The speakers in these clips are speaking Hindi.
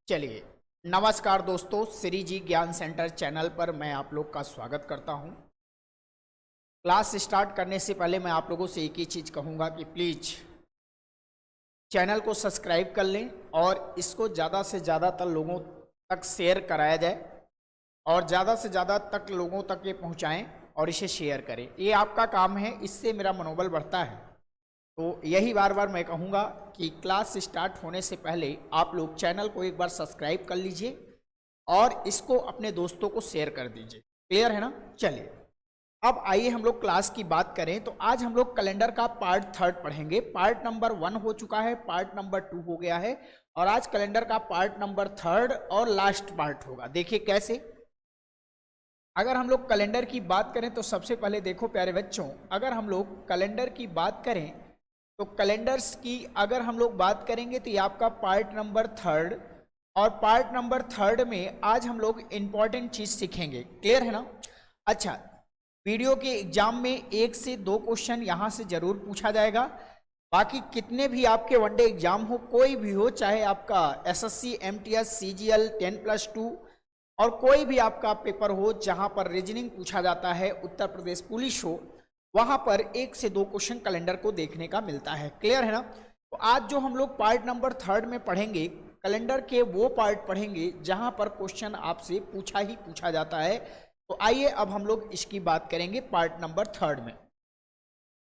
चलिए, नमस्कार दोस्तों, श्री जी ज्ञान सेंटर चैनल पर मैं आप लोग का स्वागत करता हूं। क्लास स्टार्ट करने से पहले मैं आप लोगों से एक ही चीज़ कहूंगा कि प्लीज़ चैनल को सब्सक्राइब कर लें और इसको ज़्यादा से ज़्यादातर लोगों तक शेयर कराया जाए और ज़्यादा से ज़्यादा तक लोगों तक ये पहुंचाएं और इसे शेयर करें। ये आपका काम है, इससे मेरा मनोबल बढ़ता है। तो यही बार बार मैं कहूँगा कि क्लास स्टार्ट होने से पहले आप लोग चैनल को एक बार सब्सक्राइब कर लीजिए और इसको अपने दोस्तों को शेयर कर दीजिए। क्लियर है ना? चलिए, अब आइए हम लोग क्लास की बात करें। तो आज हम लोग कैलेंडर का पार्ट 3 पढ़ेंगे। पार्ट नंबर 1 हो चुका है, पार्ट नंबर 2 हो गया है और आज कैलेंडर का पार्ट नंबर 3 और लास्ट पार्ट होगा। देखिए कैसे। अगर हम लोग कैलेंडर की बात करें तो सबसे पहले देखो प्यारे बच्चों, अगर हम लोग कैलेंडर की बात करें तो कैलेंडर्स की अगर हम लोग बात करेंगे तो ये आपका पार्ट नंबर 3 और पार्ट नंबर 3 में आज हम लोग इंपॉर्टेंट चीज सीखेंगे। क्लियर है ना? अच्छा, वीडियो के एग्जाम में 1 से 2 क्वेश्चन यहाँ से जरूर पूछा जाएगा। बाकी कितने भी आपके वनडे एग्जाम हो, कोई भी हो, चाहे आपका एसएससी, एमटीएस, सीजीएल 10+2 और कोई भी आपका पेपर हो जहाँ पर रीजनिंग पूछा जाता है, उत्तर प्रदेश पुलिस हो, वहां पर 1 से 2 क्वेश्चन कैलेंडर को देखने का मिलता है। क्लियर है ना? तो आज जो हम लोग पार्ट नंबर 3 में पढ़ेंगे, कैलेंडर के वो पार्ट पढ़ेंगे जहां पर क्वेश्चन आपसे पूछा ही पूछा जाता है। तो आइए अब हम लोग इसकी बात करेंगे पार्ट नंबर 3 में।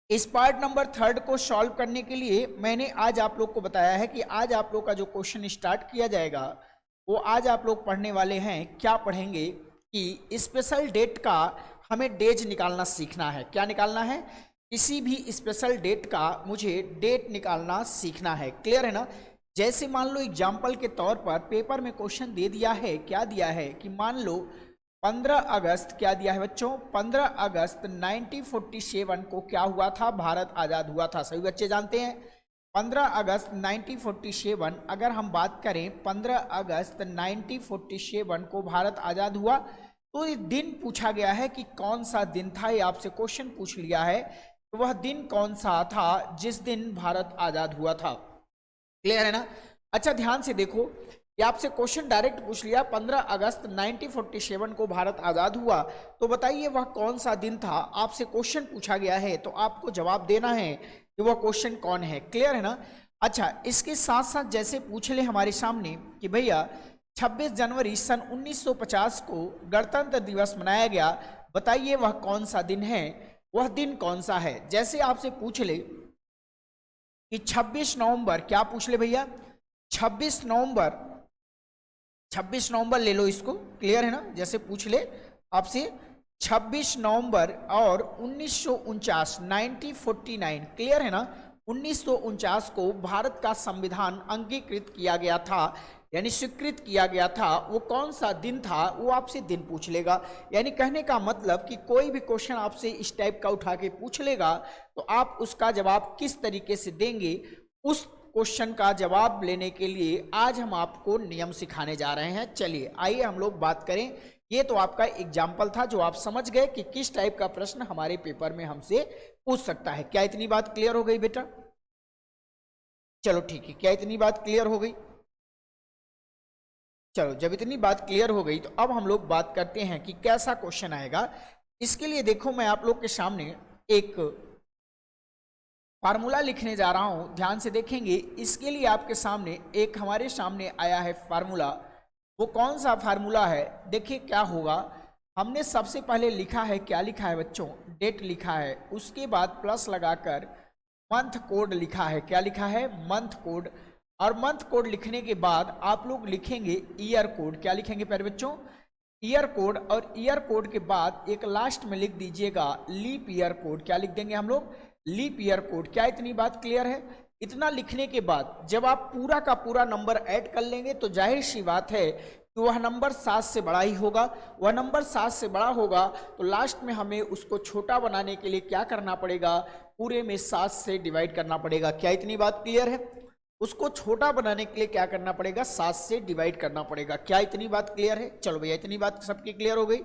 इस पार्ट नंबर 3 को सॉल्व करने के लिए मैंने आज आप लोग को बताया है कि आज आप लोग का जो क्वेश्चन स्टार्ट किया जाएगा वो आज आप लोग पढ़ने वाले हैं। क्या पढ़ेंगे कि स्पेशल डेट का हमें डेज निकालना सीखना है। क्या निकालना है? किसी भी स्पेशल डेट का मुझे डेट निकालना सीखना है। क्लियर है ना? जैसे मान लो एग्जाम्पल के तौर पर पेपर में क्वेश्चन दे दिया है, क्या दिया है कि मान लो 15 अगस्त, क्या दिया है बच्चों, 15 अगस्त 1947 को क्या हुआ था? भारत आज़ाद हुआ था। सभी बच्चे जानते हैं 15 अगस्त 1947। अगर हम बात करें 15 अगस्त 1947 को भारत आज़ाद हुआ तो ये दिन पूछा गया है कि कौन सा दिन था। ये आपसे क्वेश्चन पूछ लिया है तो वह दिन कौन सा था जिस दिन भारत आजाद हुआ था। क्लियर है ना? अच्छा, ध्यान से देखो, ये आपसे क्वेश्चन डायरेक्ट पूछ लिया 15 अगस्त 1947 को भारत आजाद हुआ, तो बताइए वह कौन सा दिन था। आपसे क्वेश्चन पूछा गया है तो आपको जवाब देना है कि वह क्वेश्चन कौन है। क्लियर है ना? अच्छा, इसके साथ साथ जैसे पूछ ले हमारे सामने कि भैया 26 जनवरी सन 1950 को गणतंत्र दिवस मनाया गया, बताइए वह कौन सा दिन है, वह दिन कौन सा है। जैसे आपसे पूछ ले कि 26 नवंबर, क्या पूछ ले भैया, 26 नवंबर, 26 नवंबर ले लो इसको। क्लियर है ना? जैसे पूछ ले आपसे 26 नवंबर और 1949, 1949, क्लियर है ना? 1949 को भारत का संविधान अंगीकृत किया गया था, यानी स्वीकृत किया गया था। वो कौन सा दिन था वो आपसे दिन पूछ लेगा। यानी कहने का मतलब कि कोई भी क्वेश्चन आपसे इस टाइप का उठा के पूछ लेगा तो आप उसका जवाब किस तरीके से देंगे, उस क्वेश्चन का जवाब लेने के लिए आज हम आपको नियम सिखाने जा रहे हैं। चलिए आइए हम लोग बात करें। ये तो आपका एग्जाम्पल था जो आप समझ गए कि किस टाइप का प्रश्न हमारे पेपर में हमसे पूछ सकता है। क्या इतनी बात क्लियर हो गई बेटा? चलो ठीक है, क्या इतनी बात क्लियर हो गई? चलो, जब इतनी बात क्लियर हो गई तो अब हम लोग बात करते हैं कि कैसा क्वेश्चन आएगा। इसके लिए देखो, मैं आप लोग के सामने एक फार्मूला लिखने जा रहा हूं, ध्यान से देखेंगे। इसके लिए आपके सामने एक हमारे सामने आया है फार्मूला। वो कौन सा फार्मूला है? देखिए क्या होगा। हमने सबसे पहले लिखा है, क्या लिखा है बच्चों, डेट लिखा है। उसके बाद प्लस लगाकर मंथ कोड लिखा है। क्या लिखा है? Month code. और मंथ कोड लिखने के बाद आप लोग लिखेंगे ईयर कोड। क्या लिखेंगे प्यारे बच्चों? Year code. और ईयर कोड के बाद एक लास्ट में लिख दीजिएगा लीप ईयर कोड। क्या लिख देंगे हम लोग? Leap year code. क्या इतनी बात क्लियर है? इतना लिखने के बाद जब आप पूरा का पूरा नंबर ऐड कर लेंगे तो जाहिर सी बात है कि वह नंबर 7 से बड़ा ही होगा। वह नंबर 7 से बड़ा होगा तो लास्ट में हमें उसको छोटा बनाने के लिए क्या करना पड़ेगा? पूरे में 7 से डिवाइड करना पड़ेगा। क्या इतनी बात क्लियर है? उसको छोटा बनाने के लिए क्या करना पड़ेगा? 7 से डिवाइड करना पड़ेगा। क्या इतनी बात क्लियर है? चलो भैया, इतनी बात सबकी क्लियर हो गई।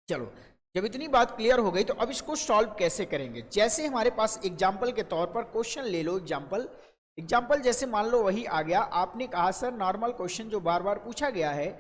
चलो, जब इतनी बात क्लियर हो गई तो अब इसको सॉल्व कैसे करेंगे। जैसे हमारे पास एग्जाम्पल के तौर पर क्वेश्चन ले लो। एग्जाम्पल एग्जाम्पल जैसे मान लो वही आ गया, आपने कहा सर नॉर्मल क्वेश्चन जो बार बार पूछा गया है,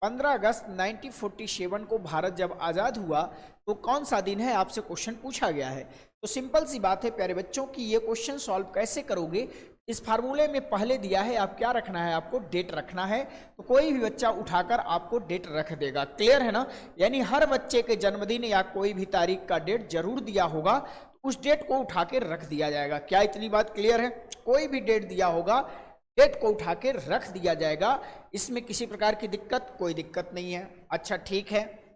15 अगस्त 1947 को भारत जब आज़ाद हुआ तो कौन सा दिन है, आपसे क्वेश्चन पूछा गया है। तो सिंपल सी बात है प्यारे बच्चों कि ये क्वेश्चन सॉल्व कैसे करोगे, इस फार्मूले में पहले दिया है, आप क्या रखना है, आपको डेट रखना है। तो कोई भी बच्चा उठाकर आपको डेट रख देगा, क्लियर है ना। यानी हर बच्चे के जन्मदिन या कोई भी तारीख का डेट जरूर दिया होगा, तो उस डेट को उठा के रख दिया जाएगा। क्या इतनी बात क्लियर है? कोई भी डेट दिया होगा, डेट को उठा के रख दिया जाएगा, इसमें किसी प्रकार की दिक्कत, कोई दिक्कत नहीं है। अच्छा ठीक है,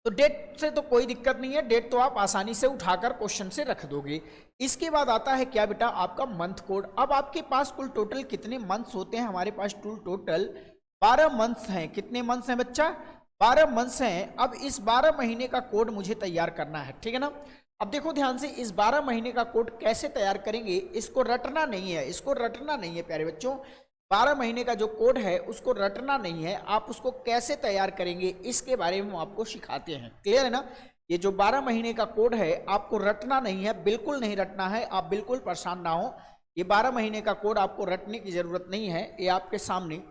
तो डेट से तो कोई दिक्कत नहीं है, डेट तो आप आसानी से उठाकर क्वेश्चन से रख दोगे। इसके बाद आता है क्या बेटा, आपका मंथ कोड। अब आपके पास कुल टोटल कितने मंथ्स होते हैं, हमारे पास टोटल 12 मंथ्स हैं। कितने मंथ्स हैं बच्चा? 12 मंथ्स हैं। अब इस 12 महीने का कोड मुझे तैयार करना है, ठीक है ना। अब देखो ध्यान से, इस 12 महीने का कोड कैसे तैयार करेंगे, इसको रटना नहीं है, इसको रटना नहीं है प्यारे बच्चों। 12 महीने का जो कोड है उसको रटना नहीं है, आप उसको कैसे तैयार करेंगे इसके बारे में हम आपको सिखाते हैं, क्लियर है ना। ये जो 12 महीने का कोड है आपको रटना नहीं है, बिल्कुल नहीं रटना है, आप बिल्कुल परेशान ना हो। ये 12 महीने का कोड आपको रटने की जरूरत नहीं है, ये आपके सामने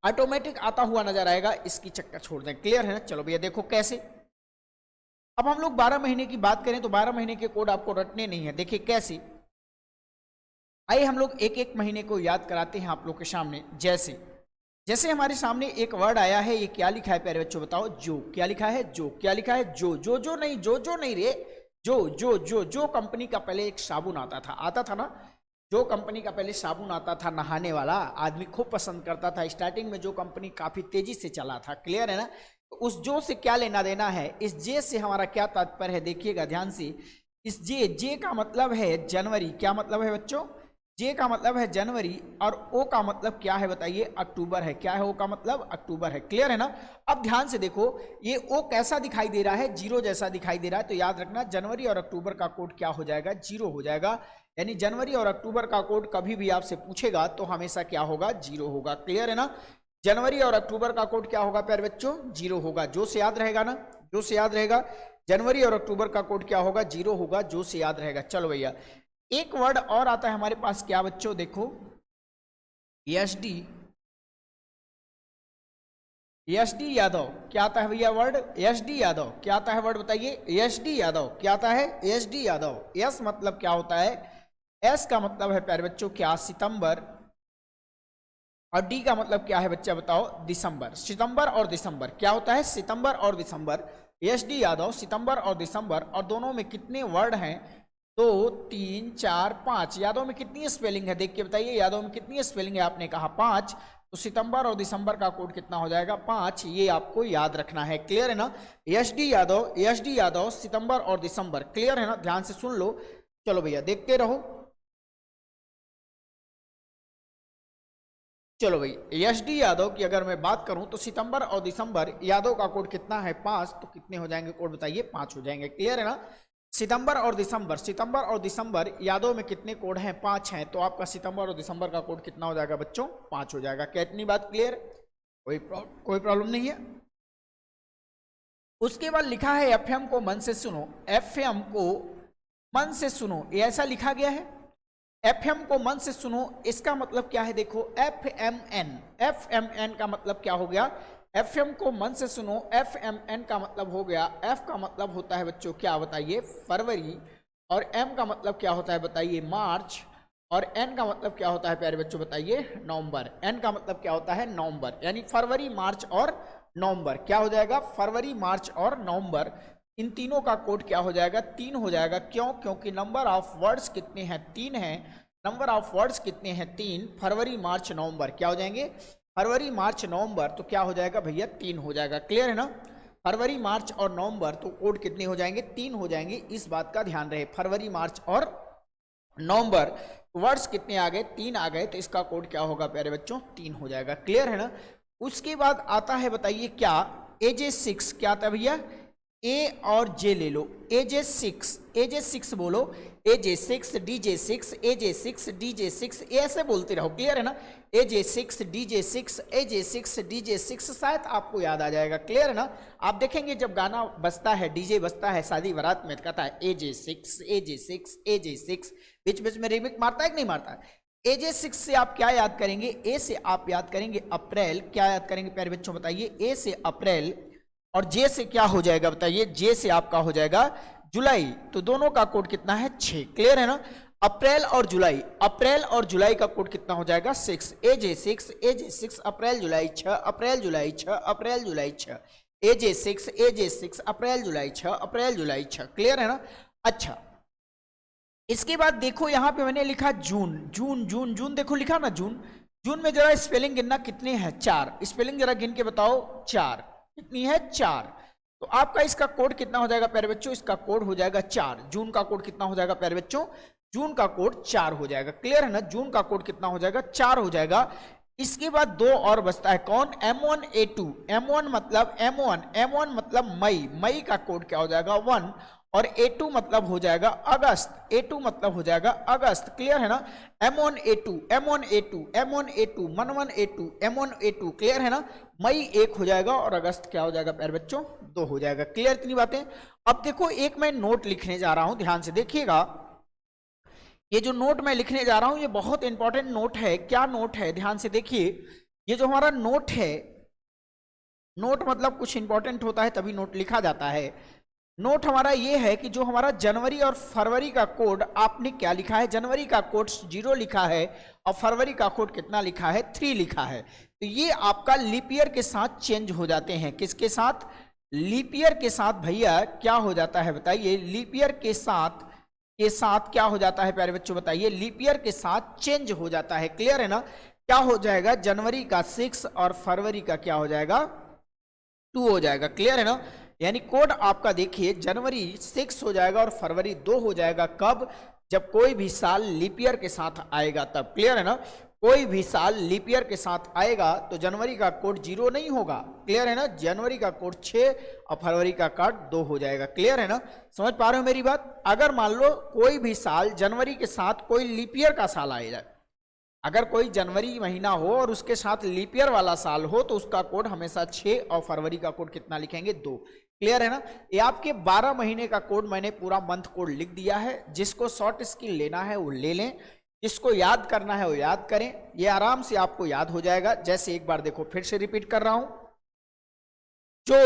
ऑटोमेटिक आता हुआ नजर आएगा, इसकी चक्कर छोड़ दें, क्लियर है ना। चलो भैया देखो कैसे। अब हम लोग 12 महीने की बात करें तो 12 महीने के कोड आपको रटने नहीं है। देखिए कैसे, आइए हम लोग एक एक महीने को याद कराते हैं आप लोग के सामने। जैसे जैसे हमारे सामने एक वर्ड आया है, ये क्या लिखा है प्यारे बच्चों बताओ? जो। क्या लिखा है? जो। क्या लिखा है? जो। जो नहीं, जो नहीं रे, जो कंपनी का पहले एक साबुन आता था ना, जो कंपनी का पहले साबुन आता था नहाने वाला, आदमी खूब पसंद करता था। स्टार्टिंग में जो कंपनी काफी तेजी से चला था, क्लियर है ना। तो उस जो से क्या लेना देना है, इस जे से हमारा क्या तात्पर्य है, देखिएगा ध्यान से। इस जे का मतलब है जनवरी। क्या मतलब है बच्चों? जे का मतलब है जनवरी, और ओ का मतलब क्या है बताइए? अक्टूबर है। क्या है ओ का मतलब? अक्टूबर है, क्लियर है ना। अब ध्यान से देखो, ये ओ कैसा दिखाई दे रहा है? जीरो जैसा दिखाई दे रहा है। तो याद रखना, जनवरी और अक्टूबर का कोड क्या हो जाएगा? जीरो हो जाएगा। यानी जनवरी और अक्टूबर का कोड कभी भी आपसे पूछेगा तो हमेशा क्या होगा? जीरो होगा, क्लियर है ना। जनवरी और अक्टूबर का कोड क्या होगा प्यारे बच्चों? जीरो होगा। जो से याद रहेगा ना, जो से याद रहेगा। जनवरी और अक्टूबर का कोड क्या होगा? जीरो होगा, जो से याद रहेगा। चलो भैया, एक वर्ड और आता है हमारे पास, क्या बच्चों? देखो, एसडी यादव। क्या आता है भैया वर्ड? एसडी यादव। क्या आता है वर्ड बताइए? एसडी यादव। क्या आता है? एसडी यादव। एस मतलब क्या होता है? एस का मतलब है प्यारे बच्चों क्या? सितंबर। और डी का मतलब क्या है बच्चा बताओ? दिसंबर। सितंबर और दिसंबर क्या होता है? सितंबर और दिसंबर। एसडी यादव, सितंबर और दिसंबर। और दोनों में कितने वर्ड हैं? 2 3 4 5। यादव में कितनी स्पेलिंग है देख के बताइए, यादव में कितनी स्पेलिंग है? आपने कहा 5, तो सितंबर और दिसंबर का कोड कितना हो जाएगा? 5। ये आपको याद रखना है, क्लियर है ना। एसडी यादव, सितंबर और दिसंबर, क्लियर है ना। ध्यान से सुन लो। चलो भैया देखते रहो। चलो भाई, एसडी यादव की अगर मैं बात करूं तो सितंबर और दिसंबर, यादव का कोड कितना है? 5। तो कितने हो जाएंगे कोड बताइए? 5 हो जाएंगे, क्लियर है ना। सितंबर और दिसंबर यादव में कितने कोड हैं? 5 हैं। तो आपका सितंबर और दिसंबर का कोड कितना हो जाएगा बच्चों? 5 हो जाएगा। क्या इतनी बात क्लियर? कोई प्रॉब्लम नहीं है। उसके बाद लिखा है एफएम को मन से सुनो। एफएम को मन से सुनो, ये ऐसा लिखा गया है। एफएम को मन से सुनो, इसका मतलब क्या है? देखो, एफएमएन का मतलब क्या हो गया? एफएम को मन से सुनो, एफएमएन का मतलब हो गया, एफ का मतलब होता है बच्चों क्या बताइए? फरवरी। और एम का मतलब क्या होता है बताइए? मार्च। और एन का मतलब क्या होता है प्यारे बच्चों बताइए? नवंबर। एन का मतलब क्या होता है? नवंबर। यानी फरवरी, मार्च और नवंबर। क्या हो जाएगा? फरवरी, मार्च और नवंबर। इन तीनों का कोड क्या हो जाएगा? 3 हो जाएगा। क्यों? क्योंकि नंबर ऑफ वर्ड्स कितने हैं? 3 हैं। नंबर ऑफ वर्ड्स कितने हैं? 3। फरवरी, मार्च, नवंबर क्या हो जाएंगे? फरवरी, मार्च, नवंबर। तो क्या हो जाएगा भैया? 3 हो जाएगा, क्लियर है ना। फरवरी, मार्च और नवंबर, तो कोड कितने हो जाएंगे? 3 हो जाएंगे। इस बात का ध्यान रहे, फरवरी, मार्च और नवंबर वर्ड्स कितने आ गए? 3 आ गए। तो इसका कोड क्या होगा प्यारे बच्चों? 3 हो जाएगा, क्लियर है ना। उसके बाद आता है बताइए क्या? AJ6। क्या आता है भैया? ए और जे ले लो, AJ6 बोलो, AJ6 DJ6 AJ6 DJ6 ऐसे बोलते रहो, क्लियर है ना। AJ6 DJ6 AJ6 DJ6 शायद आपको याद आ जाएगा, क्लियर है ना। आप देखेंगे जब गाना बजता है, डीजे बजता है शादी बारात में, कहता है AJ6 AJ6 AJ6, बीच बीच में रिमिक मारता है कि नहीं मारता है। AJ6 से आप क्या याद करेंगे, ए से आप याद करेंगे अप्रैल, क्या याद करेंगे प्यारे बच्चों बताइए, ए से अप्रैल, और जे से क्या हो जाएगा बताइए, जे से आपका हो जाएगा जुलाई। तो दोनों का कोड कितना है 6, क्लियर है ना। अप्रैल और जुलाई का कोड कितना हो जाएगा 6, AJ6 अप्रैल जुलाई 6 अप्रैल जुलाई 6 अप्रैल जुलाई 6, AJ6 अप्रैल जुलाई 6 अप्रैल जुलाई 6, क्लियर है ना। अच्छा, इसके बाद देखो यहां पे मैंने लिखा जून, देखो लिखा ना जून में जरा स्पेलिंग गिनना कितने हैं, 4, स्पेलिंग जरा गिन के बताओ, 4 कितनी है 4। तो आपका इसका कोड कितना हो जाएगा प्यारे बच्चों, इसका कोड हो जाएगा 4। जून का कोड कितना हो जाएगा प्यारे बच्चों, जून का कोड 4 हो जाएगा, क्लियर है ना। जून का कोड कितना हो जाएगा 4 हो जाएगा। इसके बाद 2 और बचता है, कौन, M1A2, M1 मतलब मई का कोड क्या हो जाएगा 1, और A2 मतलब हो जाएगा अगस्त, A2 मतलब हो जाएगा अगस्त, क्लियर है ना। M1A2 M1A2 क्लियर है ना। मई 1 हो जाएगा और अगस्त क्या हो जाएगा प्यारे बच्चों 2 हो जाएगा, क्लियर इतनी बातें। अब देखो एक मैं नोट लिखने जा रहा हूं, ध्यान से देखिएगा। ये जो नोट मैं लिखने जा रहा हूं ये बहुत इंपॉर्टेंट नोट है। क्या नोट है, ध्यान से देखिए। ये जो हमारा नोट है, नोट मतलब कुछ इंपॉर्टेंट होता है तभी नोट लिखा जाता है। नोट हमारा ये है कि जो हमारा जनवरी और फरवरी का कोड आपने क्या लिखा है, जनवरी का कोड 0 लिखा है और फरवरी का कोड कितना लिखा है 3 लिखा है। तो ये आपका लीप ईयर के साथ चेंज हो जाते हैं, किसके साथ, लीप ईयर के साथ भैया क्या हो जाता है बताइए, लीप ईयर के साथ क्या हो जाता है प्यारे बच्चों बताइए, लीप ईयर के साथ चेंज हो जाता है, क्लियर है ना। क्या हो जाएगा, जनवरी का 6 और फरवरी का क्या हो जाएगा 2 हो जाएगा, क्लियर है ना। यानी कोड आपका देखिए जनवरी 6 हो जाएगा और फरवरी 2 हो जाएगा, कब, जब कोई भी साल लीप ईयर के साथ आएगा तब, क्लियर है ना। कोई भी साल लीप ईयर के साथ आएगा तो जनवरी का कोड 0 नहीं होगा, क्लियर है ना। जनवरी का कोड 6 और फरवरी का कोड 2 हो जाएगा, क्लियर है ना। समझ पा रहे हो मेरी बात। अगर मान लो कोई भी साल जनवरी के साथ कोई लीप ईयर का साल आएगा, अगर कोई जनवरी महीना हो और उसके साथ लीप ईयर वाला साल हो तो उसका कोड हमेशा 6 और फरवरी का कोड कितना लिखेंगे 2, क्लियर है ना। ये आपके 12 महीने का कोड मैंने पूरा मंथ कोड लिख दिया है। जिसको शॉर्ट स्किल लेना है वो ले लें, जिसको याद करना है वो याद करें, ये आराम से आपको याद हो जाएगा। जैसे एक बार देखो फिर से रिपीट कर रहा हूं, जो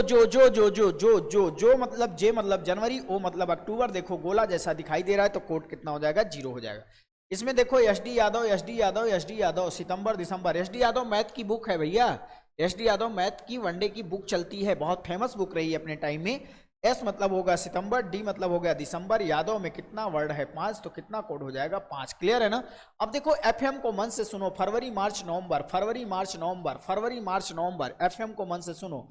मतलब जे मतलब जनवरी, ओ मतलब अक्टूबर, देखो गोला जैसा दिखाई दे रहा है तो कोड कितना हो जाएगा 0 हो जाएगा। इसमें देखो एस डी यादव सितंबर दिसंबर, एस डी यादव मैथ की बुक है भैया, एस डी यादव मैथ की वनडे की बुक चलती है, बहुत फेमस बुक रही है अपने टाइम में। एस मतलब होगा सितंबर, डी मतलब हो गया दिसंबर, यादव में कितना वर्ड है 5, तो कितना कोड हो जाएगा 5, क्लियर है ना। अब देखो एफएम को मन से सुनो, फरवरी मार्च नवंबर, एफएम को मन से सुनो,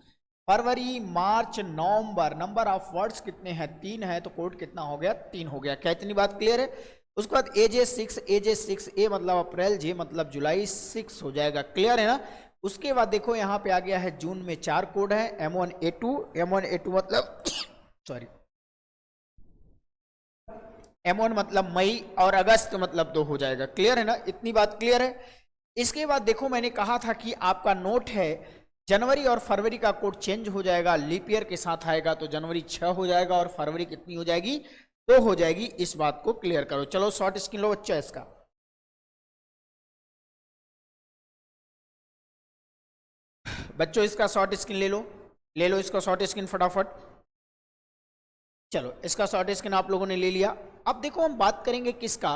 फरवरी मार्च नवंबर, नंबर ऑफ वर्ड्स कितने हैं 3 है, तो कोड कितना हो गया 3 हो गया। क्या इतनी बात क्लियर है। उसके बाद AJ6 ए मतलब अप्रैल, जे मतलब जुलाई 6 हो जाएगा, क्लियर है ना। उसके बाद देखो यहाँ पे आ गया है जून में 4 कोड है, M1A2 मतलब सॉरी M1 मतलब मई और अगस्त मतलब 2 हो जाएगा, क्लियर है ना। इतनी बात क्लियर है। इसके बाद देखो मैंने कहा था कि आपका नोट है जनवरी और फरवरी का कोड चेंज हो जाएगा, लीप ईयर के साथ आएगा तो जनवरी 6 हो जाएगा और फरवरी कितनी हो जाएगी 2 हो जाएगी। इस बात को क्लियर करो। चलो शॉर्ट स्क्रीन लो बच्चा इसका, बच्चों इसका शॉर्ट स्क्रीन ले लो इसका शॉर्ट स्क्रीन फटाफट। चलो इसका शॉर्ट स्क्रीन आप लोगों ने ले लिया। अब देखो हम बात करेंगे किसका,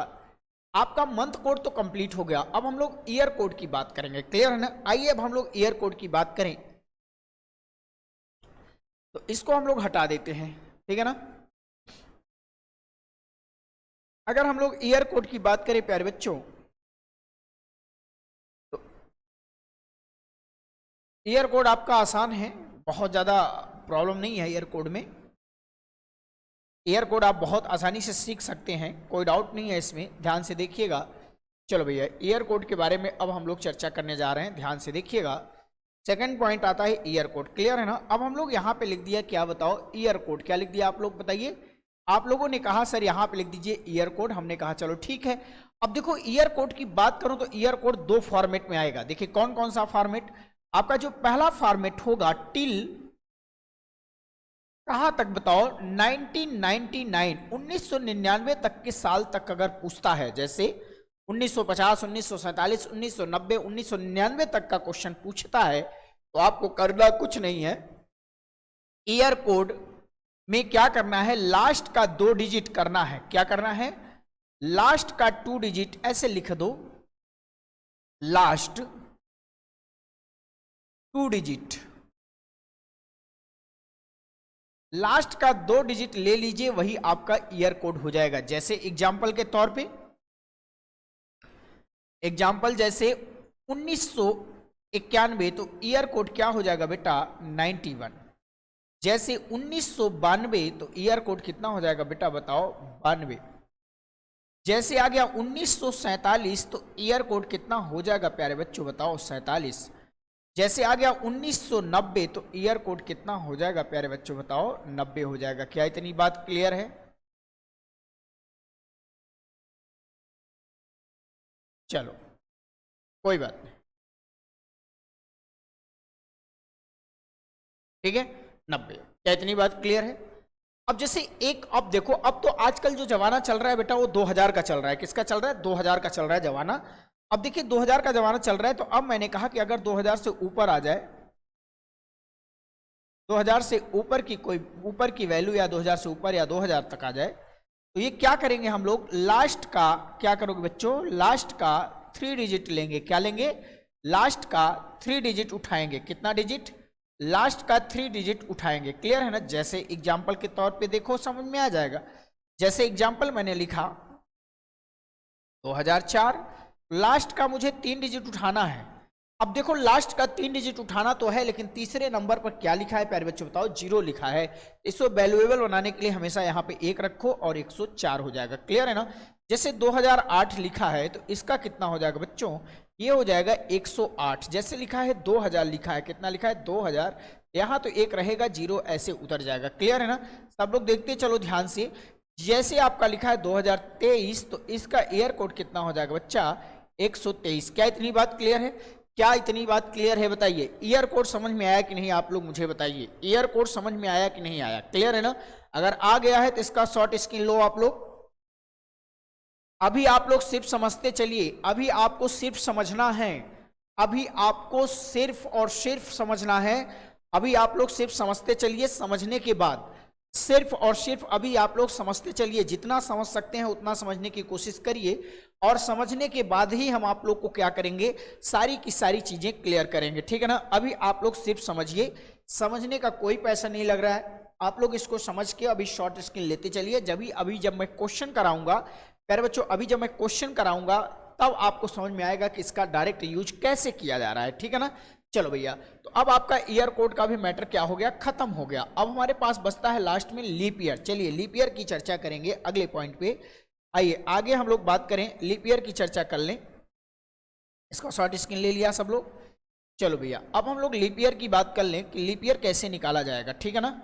आपका मंथ कोड तो कंप्लीट हो गया, अब हम लोग ईयर कोड की बात करेंगे, क्लियर है ना। आइए अब हम लोग ईयर कोड की बात करें, तो इसको हम लोग हटा देते हैं, ठीक है ना। अगर हम लोग ईयर कोड की बात करें प्यारे बच्चों, तो ईयर कोड आपका आसान है, बहुत ज़्यादा प्रॉब्लम नहीं है ईयर कोड में। ईयर कोड आप बहुत आसानी से सीख सकते हैं, कोई डाउट नहीं है इसमें, ध्यान से देखिएगा। चलो भैया ईयर कोड के बारे में अब हम लोग चर्चा करने जा रहे हैं, ध्यान से देखिएगा। सेकंड पॉइंट आता है ईयर कोड। क्लियर है ना। अब हम लोग यहाँ पे लिख दिया, क्या बताओ, ईयर कोड। क्या लिख दिया आप लोग बताइए। आप लोगों ने कहा सर यहाँ पे लिख दीजिए ईयर कोड, हमने कहा चलो ठीक है। अब देखो ईयर कोड की बात करूं तो ईयर कोड दो फॉर्मेट में आएगा। देखिए कौन कौन सा फॉर्मेट। आपका जो पहला फॉर्मेट होगा टिल कहां तक बताओ, 1999 1999 तक के साल तक अगर पूछता है, जैसे 1950 1947 1990 1999 तक का क्वेश्चन पूछता है, तो आपको करना कुछ नहीं है। ईयर कोड में क्या करना है, लास्ट का 2 डिजिट करना है। क्या करना है, लास्ट का 2 डिजिट ऐसे लिख दो, लास्ट 2 डिजिट, लास्ट का 2 डिजिट ले लीजिए, वही आपका ईयर कोड हो जाएगा। जैसे एग्जाम्पल के तौर पे, एग्जाम्पल जैसे 1991 तो ईयर कोड क्या हो जाएगा बेटा 91। जैसे 1992 तो ईयर कोड कितना हो जाएगा बेटा बताओ 92। जैसे आ गया 1947 तो ईयर कोड कितना हो जाएगा प्यारे बच्चों बताओ 47। जैसे आ गया 1990 तो ईयर कोड कितना हो जाएगा प्यारे बच्चों बताओ 90 हो जाएगा। क्या इतनी बात क्लियर है। चलो कोई बात नहीं, ठीक है 90। क्या इतनी बात क्लियर है। अब जैसे एक, अब देखो, अब तो आजकल जो जमाना चल रहा है बेटा वो 2000 का चल रहा है। किसका चल रहा है, 2000 का चल रहा है जमाना। अब देखिए 2000 का जमाना चल रहा है, तो अब मैंने कहा कि अगर 2000 से ऊपर आ जाए, 2000 से ऊपर की कोई ऊपर की वैल्यू, या 2000 से ऊपर या 2000 तक आ जाए, तो ये क्या करेंगे हम लोग, लास्ट का क्या करोगे बच्चों, लास्ट का 3 डिजिट लेंगे। क्या लेंगे, लास्ट का 3 डिजिट उठाएंगे। कितना डिजिट, लास्ट का 3 डिजिट उठाएंगे। क्लियर है ना। जैसे एग्जाम्पल के तौर पे देखो समझ में आ जाएगा। जैसे एग्जाम्पल मैंने लिखा 2004, लास्ट का मुझे 3 डिजिट उठाना है। अब देखो लास्ट का 3 डिजिट उठाना तो है, लेकिन तीसरे नंबर पर क्या लिखा है प्यारे बच्चों बताओ, 0 लिखा है। इसको वैल्यूएबल बनाने के लिए हमेशा यहाँ पे 1 रखो और 104 हो जाएगा। क्लियर है ना। जैसे 2008 लिखा है तो इसका कितना हो जाएगा बच्चों, ये हो जाएगा 108। जैसे लिखा है 2000 लिखा है, कितना लिखा है 2000, यहाँ तो 1 रहेगा, 0 ऐसे उतर जाएगा। क्लियर है ना। सब लोग देखते चलो ध्यान से। जैसे आपका लिखा है 2023 तो इसका ईयर कोड कितना हो जाएगा बच्चा 123। क्या इतनी बात क्लियर है, क्या इतनी बात क्लियर है बताइए। ईयर कोड समझ में आया कि नहीं, आप लोग मुझे बताइए, ईयर कोड समझ में आया कि नहीं आया। क्लियर है ना। अगर आ गया है तो इसका शॉर्ट स्क्रीन लो आप लोग। अभी आप लोग सिर्फ समझते चलिए, अभी आपको सिर्फ समझना है, अभी आपको सिर्फ और सिर्फ समझना है। अभी आप लोग सिर्फ समझते चलिए, समझने के बाद सिर्फ और सिर्फ अभी आप लोग समझते चलिए, जितना समझ सकते हैं उतना समझने की कोशिश करिए, और समझने के बाद ही हम आप लोग को क्या करेंगे, सारी की सारी चीजें क्लियर करेंगे। ठीक है ना। अभी आप लोग सिर्फ समझिए, समझने का कोई पैसा नहीं लग रहा है। आप लोग इसको समझ के अभी शॉर्ट स्क्रीन लेते चलिए। अभी जब मैं क्वेश्चन कराऊंगा प्यारे बच्चों, अभी जब मैं क्वेश्चन कराऊंगा तब आपको समझ में आएगा कि इसका डायरेक्ट यूज कैसे किया जा रहा है। ठीक है ना। चलो भैया, तो अब आपका ईयर कोड का भी मैटर क्या हो गया, खत्म हो गया। अब हमारे पास बचता है लास्ट में लीप ईयर। चलिए लीप ईयर की चर्चा करेंगे अगले पॉइंट पे। आइए आगे हम लोग बात करें, लीप ईयर की चर्चा कर लें। इसका शॉर्ट स्क्रीन ले लिया सब लोग। चलो भैया, अब हम लोग लीप ईयर की बात कर लें कि लीप ईयर कैसे निकाला जाएगा। ठीक है ना।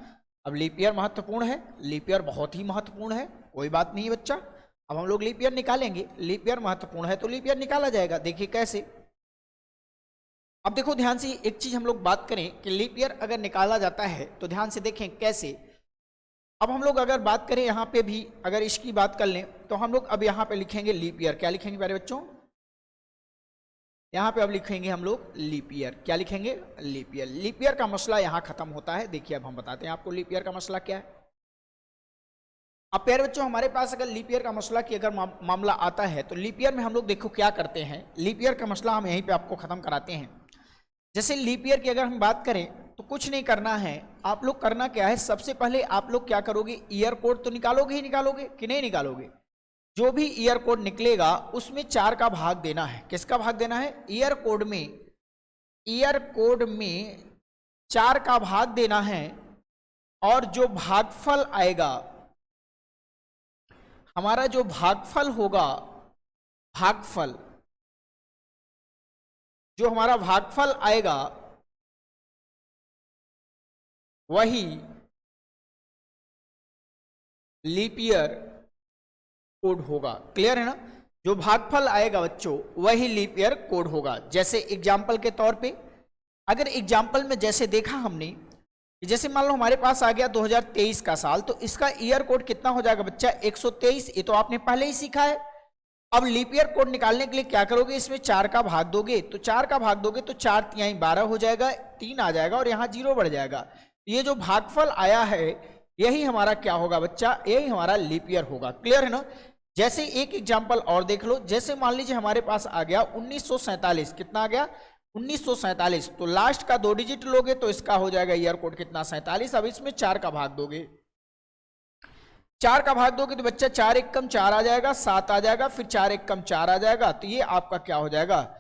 अब लीप ईयर महत्वपूर्ण है, लीप ईयर बहुत ही महत्वपूर्ण है, कोई बात नहीं है बच्चा। अब हम लोग लीप ईयर निकालेंगे, लीप ईयर महत्वपूर्ण है तो लीप ईयर निकाला जाएगा। देखिए कैसे। अब देखो ध्यान से, एक चीज हम लोग बात करें कि लीप ईयर अगर निकाला जाता है तो ध्यान से देखें कैसे। अब हम लोग अगर बात करें यहाँ पे भी, अगर इसकी बात कर लें तो हम लोग अब यहाँ पे लिखेंगे लीप ईयर। क्या लिखेंगे प्यारे बच्चों, यहाँ पे अब लिखेंगे हम लोग लीप ईयर। क्या लिखेंगे, लीप ईयर। लीप ईयर का मसला यहाँ खत्म होता है। देखिए अब हम बताते हैं आपको लीप ईयर का मसला क्या है। अब प्यारे बच्चों, हमारे पास अगर लीप ईयर का मसला की अगर मामला आता है तो लीप ईयर में हम लोग देखो क्या करते हैं। लीप ईयर का मसला हम यहीं पे आपको खत्म कराते हैं। जैसे लीप ईयर की अगर हम बात करें तो कुछ नहीं करना है, आप लोग करना क्या है, सबसे पहले आप लोग क्या करोगे, ईयर कोड तो निकालोगे ही निकालोगे कि नहीं निकालोगे। जो भी ईयर कोड निकलेगा उसमें 4 का भाग देना है। किसका भाग देना है, ईयर कोड में 4 का भाग देना है। और जो भागफल आएगा, हमारा जो भागफल होगा, भागफल जो हमारा भागफल आएगा वही लीप ईयर कोड होगा। क्लियर है ना? जो भागफल आएगा बच्चों वही लीप ईयर कोड होगा। जैसे एग्जाम्पल के तौर पे अगर एग्जाम्पल में जैसे देखा हमने कि जैसे मान लो हमारे पास आ गया 2023 का साल, तो इसका ईयर कोड कितना हो जाएगा बच्चा? 123। ये तो आपने पहले ही सीखा है। अब लीप ईयर कोड निकालने के लिए क्या करोगे? इसमें 4 का भाग दोगे, तो 4 का भाग दोगे तो 4 तिहाई 12 हो जाएगा, 3 आ जाएगा और यहाँ 0 बढ़ जाएगा। ये जो भागफल आया है यही हमारा क्या होगा बच्चा? यही हमारा लीप ईयर होगा। क्लियर है ना? जैसे एक एग्जाम्पल और देख लो, जैसे मान लीजिए हमारे पास आ गया 1947। कितना आ गया? 1947। तो लास्ट का 2 डिजिट लोगे तो इसका हो जाएगा ईयर कोड कितना? 47। अब इसमें 4 का भाग दोगे, 4 का भाग दोगे तो बच्चा 4 एक कम 4 आ जाएगा, 7 आ जाएगा, फिर 4 एक कम 4 आ जाएगा। तो ये आपका क्या हो जाएगा?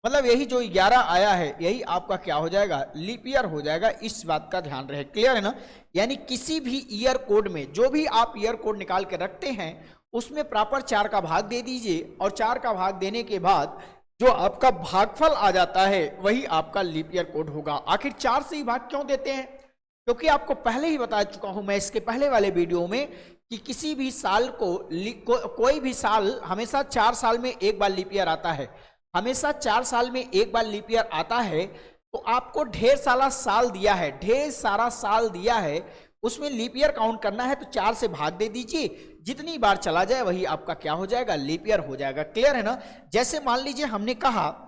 मतलब यही जो 11 आया है यही आपका क्या हो जाएगा? लीप ईयर हो जाएगा। इस बात का ध्यान रहे। क्लियर है ना? यानी किसी भी ईयर कोड में जो भी आप ईयर कोड निकाल के रखते हैं उसमें प्रॉपर 4 का भाग दे दीजिए, और 4 का भाग देने के बाद जो आपका भागफल आ जाता है वही आपका लीप ईयर कोड होगा। आखिर 4 से ही भाग क्यों देते हैं? क्योंकि आपको पहले ही बता चुका हूं मैं इसके पहले वाले वीडियो में कि किसी भी साल कोई भी साल हमेशा 4 साल में एक बार लीप ईयर आता है। हमेशा 4 साल में एक बार लीप ईयर आता है। तो आपको ढेर सारा साल दिया है, ढेर सारा साल दिया है, उसमें लीप ईयर काउंट करना है तो 4 से भाग दे दीजिए। जितनी बार चला जाए वही आपका क्या हो जाएगा? लीप ईयर हो जाएगा। क्लियर है ना? जैसे मान लीजिए हमने कहा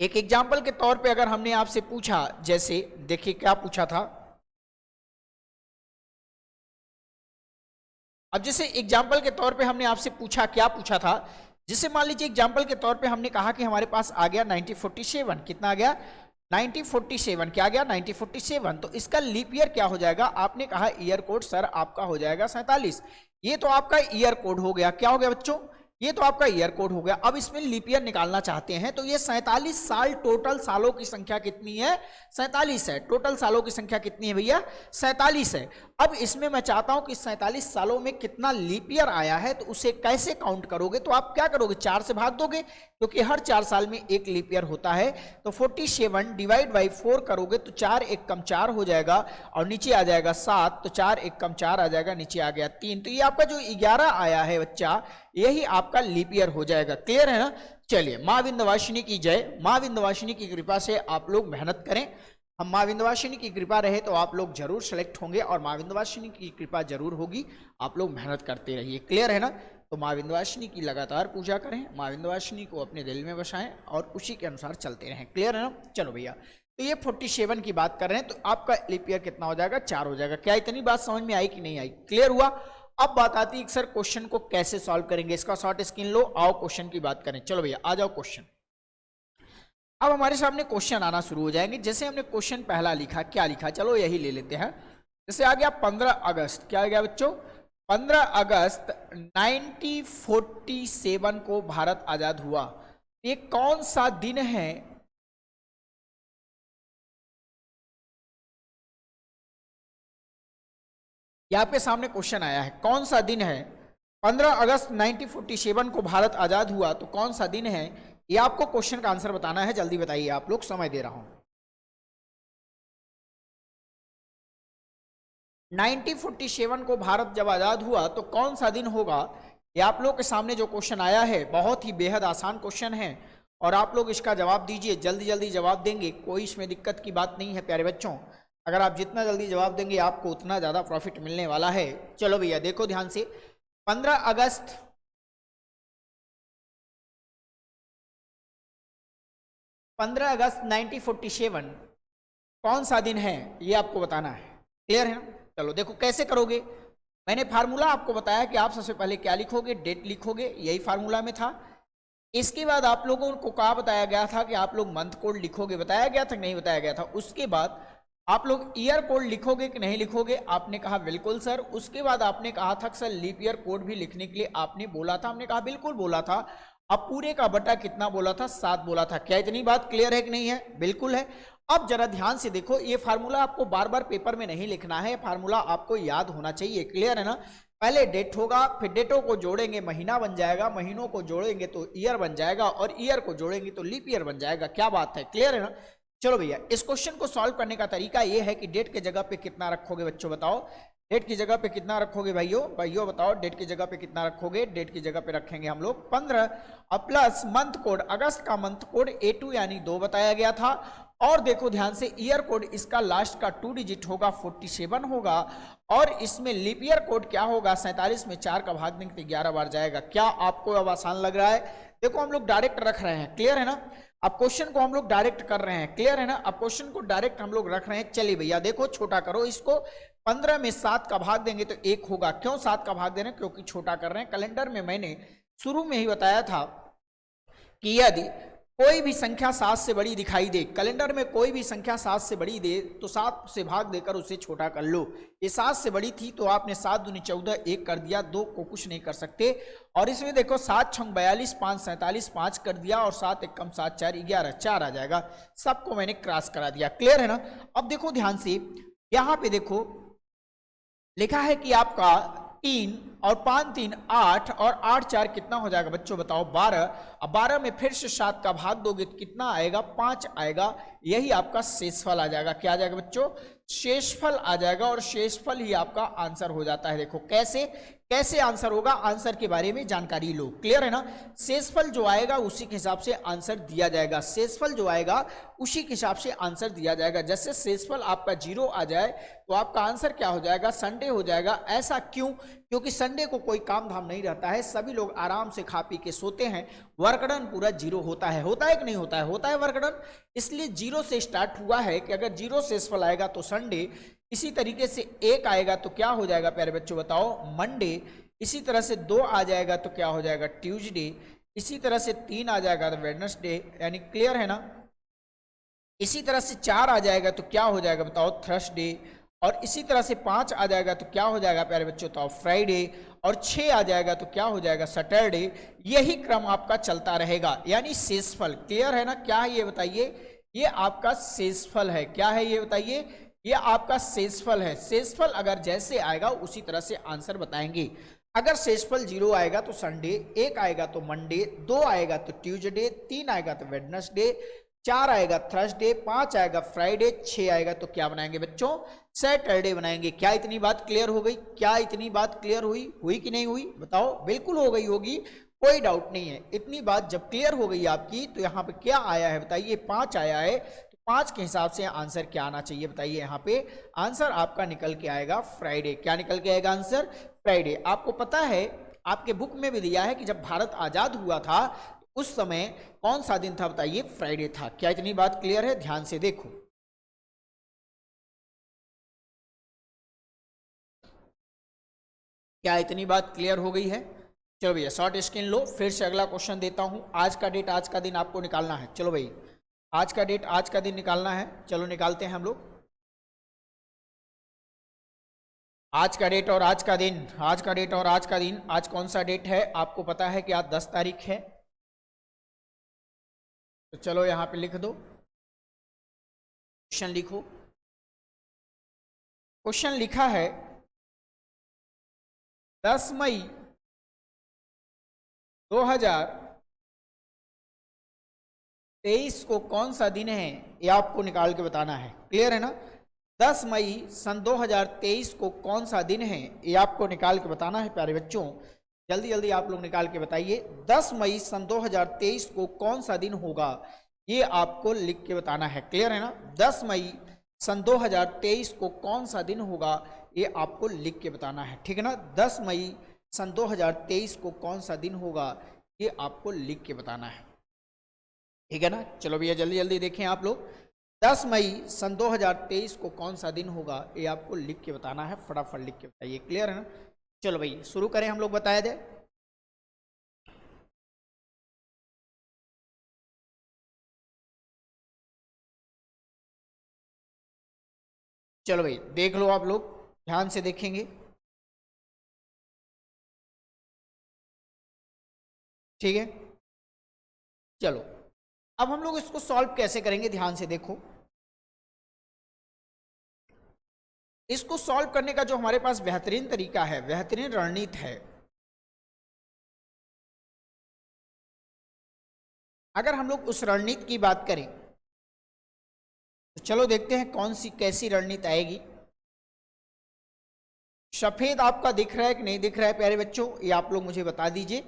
एक एग्जाम्पल के तौर पे अगर हमने आपसे पूछा, जैसे देखिए क्या पूछा था। अब जैसे एग्जाम्पल के तौर पे हमने आपसे पूछा, क्या पूछा था? जैसे मान लीजिए एग्जाम्पल के तौर पे हमने कहा कि हमारे पास आ गया 1947। कितना आ गया? 1947। क्या आ गया? 1947। तो इसका लीप ईयर क्या हो जाएगा? आपने कहा ईयर कोड सर आपका हो जाएगा 47। ये तो आपका ईयर कोड हो गया। क्या हो गया बच्चों? ये तो आपका ईयर कोड हो गया। अब इसमें लीप ईयर निकालना चाहते हैं तो ये 47 साल, टोटल सालों की संख्या कितनी है? 47 है। टोटल सालों की संख्या कितनी है भैया? 47 है। अब इसमें मैं चाहता हूं कि 47 सालों में कितना लीप ईयर आया है, तो उसे कैसे काउंट करोगे? तो आप क्या करोगे? 4 से भाग दोगे, क्योंकि हर 4 साल में एक लीप ईयर होता है। तो 47 डिवाइड बाई 4 करोगे तो 4 एक कम 4 हो जाएगा, और नीचे आ जाएगा 7। तो 4 एक कम 4 आ जाएगा, नीचे आ गया 3। तो ये आपका जो 11 आया है बच्चा, यही आपका लीप ईयर हो जाएगा। क्लियर है ना? चलिए, माँ विंध्यवासिनी की जय। माँ विंध्यवासिनी की कृपा से आप लोग मेहनत करें। हम माँ विंध्यवासिनी की कृपा रहे तो आप लोग जरूर सेलेक्ट होंगे, और माँ विंध्यवासिनी की कृपा जरूर होगी। आप लोग मेहनत करते रहिए। क्लियर है ना? तो माँ विंध्यवासिनी की लगातार पूजा करें, माँ विंध्यवासिनी को अपने दिल में बसाएं और उसी के अनुसार चलते रहें। क्लियर है ना? चलो भैया, तो ये 47 की बात कर रहे हैं, तो आपका लीप ईयर कितना हो जाएगा? 4 हो जाएगा। क्या इतनी बात समझ में आई कि नहीं आई? क्लियर हुआ? अब बात आती है सर क्वेश्चन को कैसे सॉल्व करेंगे। इसका शॉर्ट स्क्रीन लो, आओ क्वेश्चन की बात करें। चलो भैया आ जाओ क्वेश्चन। अब हमारे सामने क्वेश्चन आना शुरू हो जाएंगे। जैसे हमने क्वेश्चन पहला लिखा, क्या लिखा? चलो यही ले लेते हैं। जैसे आ गया 15 अगस्त। क्या आ गया बच्चों? 15 अगस्त 1947 को भारत आजाद हुआ। ये कौन सा दिन है? यहाँ पे सामने क्वेश्चन आया है, कौन सा दिन है? 15 अगस्त 1947 को भारत आजाद हुआ, तो कौन सा दिन है? ये आपको क्वेश्चन का आंसर बताना है। जल्दी बताइए आप लोग, समय दे रहा हूं। 1947 को भारत जब आजाद हुआ तो कौन सा दिन होगा? ये आप लोग के सामने जो क्वेश्चन आया है बहुत ही बेहद आसान क्वेश्चन है, और आप लोग इसका जवाब दीजिए। जल्दी जल्दी जवाब देंगे, कोई इसमें दिक्कत की बात नहीं है प्यारे बच्चों। अगर आप जितना जल्दी जवाब देंगे आपको उतना ज्यादा प्रॉफिट मिलने वाला है। चलो भैया देखो ध्यान से, 15 अगस्त 1947 कौन सा दिन है ये आपको बताना है। क्लियर है ना? चलो देखो कैसे करोगे। मैंने फार्मूला आपको बताया कि आप सबसे पहले क्या लिखोगे? डेट लिखोगे, यही फार्मूला में था। इसके बाद आप लोगों को क्या बताया गया था कि आप लोग मंथ कोड लिखोगे, बताया गया था कि नहीं बताया गया था? उसके बाद आप लोग ईयर कोड लिखोगे कि नहीं लिखोगे? आपने कहा बिल्कुल सर। उसके बाद आपने कहा था सर लीप ईयर कोड भी लिखने के लिए आपने बोला था। हमने कहा बिल्कुल बोला था। अब पूरे का बटा कितना बोला था? 7 बोला था। क्या इतनी बात क्लियर है कि नहीं है? बिल्कुल है। अब जरा ध्यान से देखो, ये फार्मूला आपको बार बार पेपर में नहीं लिखना है, फार्मूला आपको याद होना चाहिए। क्लियर है ना? पहले डेट होगा, फिर डेटों को जोड़ेंगे महीना बन जाएगा, महीनों को जोड़ेंगे तो ईयर बन जाएगा, और ईयर को जोड़ेंगे तो लीप ईयर बन जाएगा। क्या बात है? क्लियर है ना? चलो भैया, इस क्वेश्चन को सॉल्व करने का तरीका ये है कि डेट के जगह पे कितना रखोगे बच्चों, बताओ डेट की जगह पे कितना रखोगे भाइयों, भाइयों बताओ डेट की जगह पे कितना रखोगे। डेट की जगह पे रखेंगे हम लोग 15 और प्लस मंथ कोड, अगस्त का मंथ कोड A2 यानी 2 बताया गया था। और देखो ध्यान से, ईयर कोड इसका लास्ट का 2 डिजिट होगा 47 होगा, और इसमें लीप ईयर कोड क्या होगा 47 में 4 का भाग देंगे तो 11 बार जाएगा। क्या आपको अब आसान लग रहा है? देखो हम लोग डायरेक्ट रख रहे हैं, क्लियर है ना। अब क्वेश्चन को हम लोग डायरेक्ट कर रहे हैं, क्लियर है ना। अब क्वेश्चन को डायरेक्ट हम लोग रख रहे हैं। चलिए भैया देखो, छोटा करो इसको, 15 में 7 का भाग देंगे तो 1 होगा। क्यों 7 का भाग दे रहे हैं? क्योंकि छोटा कर रहे हैं। कैलेंडर में मैंने शुरू में ही बताया था कि यदि कोई भी संख्या 7 से बड़ी दिखाई दे, कैलेंडर में कोई भी संख्या 7 से बड़ी दे तो 7 से भाग देकर उसे छोटा कर लो। ये 7 से बड़ी थी तो आपने 7 दूनी 14, 1 कर दिया, 2 को कुछ नहीं कर सकते। और इसमें देखो 7 छंग 42, 5 47, 5 कर दिया, और 7 1 कम 7 4 11, 4 आ जाएगा। सबको मैंने क्रॉस करा दिया, क्लियर है ना। अब देखो ध्यान से, यहाँ पे देखो लिखा है कि आपका 3 और 5 3 8 और 8 4 कितना हो जाएगा बच्चों, बताओ 12। अब 12 में फिर से 7 का भाग दोगे तो कितना आएगा? 5 आएगा। यही आपका शेषफल आ जाएगा। क्या आ जाएगा बच्चों? शेषफल आ जाएगा, और शेषफल ही आपका आंसर हो जाता है। देखो कैसे कैसे आंसर होगा, आंसर के बारे में जानकारी लो, क्लियर है ना। शेषफल जो आएगा उसी के हिसाब से आंसर दिया जाएगा। शेषफल जो आएगा उसी के हिसाब से आंसर दिया जाएगा। जैसे शेषफल आपका 0 आ जाए तो आपका आंसर क्या हो जाएगा? संडे हो जाएगा। ऐसा क्यों? क्योंकि संडे को कोई काम धाम नहीं रहता है, सभी लोग आराम से खा पी के सोते हैं, वर्कडन पूरा 0 होता है। होता है कि नहीं होता है? होता है वर्कडन। इसलिए 0 से स्टार्ट हुआ है कि अगर 0 शेषफल आएगा तो संडे, इसी तरीके से 1 आएगा तो क्या हो जाएगा प्यारे बच्चों, बताओ मंडे। इसी तरह से 2 आ जाएगा तो क्या हो जाएगा? ट्यूसडे। इसी तरह से 3 आ जाएगा तो वेडनेसडे, यानी क्लियर है ना। इसी तरह से 4 आ जाएगा तो क्या हो जाएगा बताओ? थर्सडे। और इसी तरह से 5 आ जाएगा तो क्या हो जाएगा प्यारे बच्चों, बताओ फ्राइडे। और 6 आ जाएगा तो क्या हो जाएगा? सैटरडे। यही क्रम आपका चलता रहेगा, यानी शेषफल। क्लियर है ना? क्या है ये बताइए? ये आपका शेषफल है। क्या है ये बताइए? ये आपका शेषफल है। शेषफल अगर जैसे आएगा उसी तरह से आंसर बताएंगे। अगर शेषफल 0 आएगा तो संडे, 1 आएगा तो मंडे, 2 आएगा तो ट्यूसडे, 3 आएगा तो वेडनेसडे, 4 आएगा थर्सडे, 5 आएगा फ्राइडे, 6 आएगा तो क्या बनाएंगे बच्चों? सैटरडे बनाएंगे। क्या इतनी बात क्लियर हो गई? क्या इतनी बात क्लियर हुई? हुई कि नहीं हुई बताओ? बिल्कुल हो गई होगी, कोई डाउट नहीं है। इतनी बात जब क्लियर हो गई आपकी तो यहाँ पे क्या आया है बताइए? 5 आया है। तो 5 के हिसाब से आंसर क्या आना चाहिए बताइए? यहाँ पे आंसर आपका निकल के आएगा फ्राइडे। क्या निकल के आएगा आंसर? फ्राइडे। आपको पता है, आपके बुक में भी दिया है कि जब भारत आजाद हुआ था उस समय कौन सा दिन था बताइए? फ्राइडे था। क्या इतनी बात क्लियर है? ध्यान से देखो। क्या इतनी बात क्लियर हो गई है? चलो भैया शॉर्ट स्क्रीन लो, फिर से अगला क्वेश्चन देता हूं। आज का डेट, आज का दिन आपको निकालना है। चलो भाई, आज का डेट, आज का दिन निकालना है। चलो निकालते हैं हम लोग। आज का डेट और आज का दिन, आज का डेट और आज का दिन। आज कौन सा डेट है? आपको पता है कि आज 10 तारीख है। तो चलो यहाँ पे लिख दो, क्वेश्चन लिखो। क्वेश्चन लिखा है 10 मई 2023 को कौन सा दिन है, ये आपको निकाल के बताना है। क्लियर है ना? 10 मई सन 2023 को कौन सा दिन है, ये आपको निकाल के बताना है प्यारे बच्चों। जल्दी जल्दी आप लोग निकाल के बताइए। 10 मई सन 2023 को कौन सा दिन होगा, ये आपको लिख के बताना है। क्लियर है ना? 10 मई सन 2023 को कौन सा दिन होगा, ये आपको लिख के बताना है। ठीक है ना? 10 मई सन 2023 को कौन सा दिन होगा, ये आपको लिख के बताना है। ठीक है ना? चलो भैया जल्दी जल्दी देखें आप लोग। 10 मई सन 2023 को कौन सा दिन होगा, ये आपको लिख के बताना है। फटाफट लिख के बताइए। क्लियर है ना? चलो भाई शुरू करें हम लोग, बताया जाए। चलो भाई देख लो, आप लोग ध्यान से देखेंगे। ठीक है, चलो अब हम लोग इसको सॉल्व कैसे करेंगे, ध्यान से देखो। इसको सॉल्व करने का जो हमारे पास बेहतरीन तरीका है, बेहतरीन रणनीति है, अगर हम लोग उस रणनीति की बात करें तो चलो देखते हैं कौन सी कैसी रणनीति आएगी। सफेद आपका दिख रहा है कि नहीं दिख रहा है प्यारे बच्चों, ये आप लोग मुझे बता दीजिए।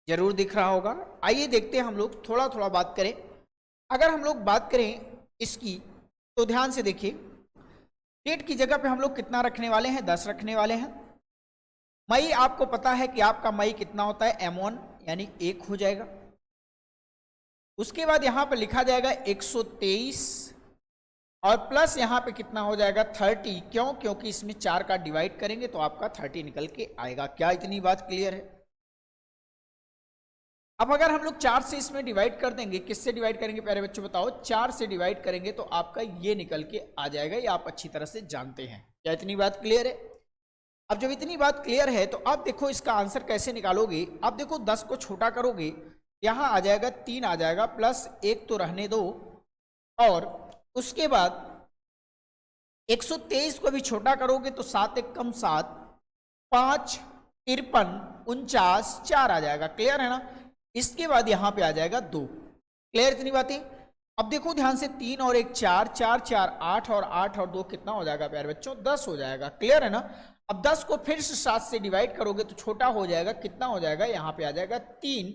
जरूर दिख रहा होगा। आइए देखते हैं, हम लोग थोड़ा थोड़ा बात करें। अगर हम लोग बात करें इसकी तो ध्यान से देखिए, डेट की जगह पे हम लोग कितना रखने वाले हैं, 10 रखने वाले हैं। मई आपको पता है कि आपका मई कितना होता है, M1 यानी 1 हो जाएगा। उसके बाद यहां पर लिखा जाएगा 123 और प्लस यहां पे कितना हो जाएगा 30। क्यों? क्योंकि इसमें 4 का डिवाइड करेंगे तो आपका 30 निकल के आएगा। क्या इतनी बात क्लियर है? अब अगर हम लोग 4 से इसमें डिवाइड कर देंगे, किससे डिवाइड करेंगे प्यारे बच्चों बताओ? 4 से डिवाइड करेंगे तो आपका ये निकल के आ जाएगा। ये आप अच्छी तरह से जानते हैं। क्या इतनी बात क्लियर है? अब जब इतनी बात क्लियर है तो आप देखो इसका आंसर कैसे निकालोगे। आप देखो 10 को छोटा करोगे, यहां आ जाएगा 3 आ जाएगा, प्लस 1 तो रहने दो, और उसके बाद 123 को भी छोटा करोगे तो 7 एक कम 7, 5 53 49 4 आ जाएगा। क्लियर है ना? इसके बाद यहां पे आ जाएगा 2। क्लियर इतनी बातें? अब देखो ध्यान से, 3 और 1 4, 4 4 8 और 8 और 2 कितना हो जाएगा प्यारे बच्चों? 10 हो जाएगा। क्लियर है ना? अब 10 को फिर से 7 से डिवाइड करोगे तो छोटा हो जाएगा। कितना हो जाएगा? यहाँ पे आ जाएगा 3,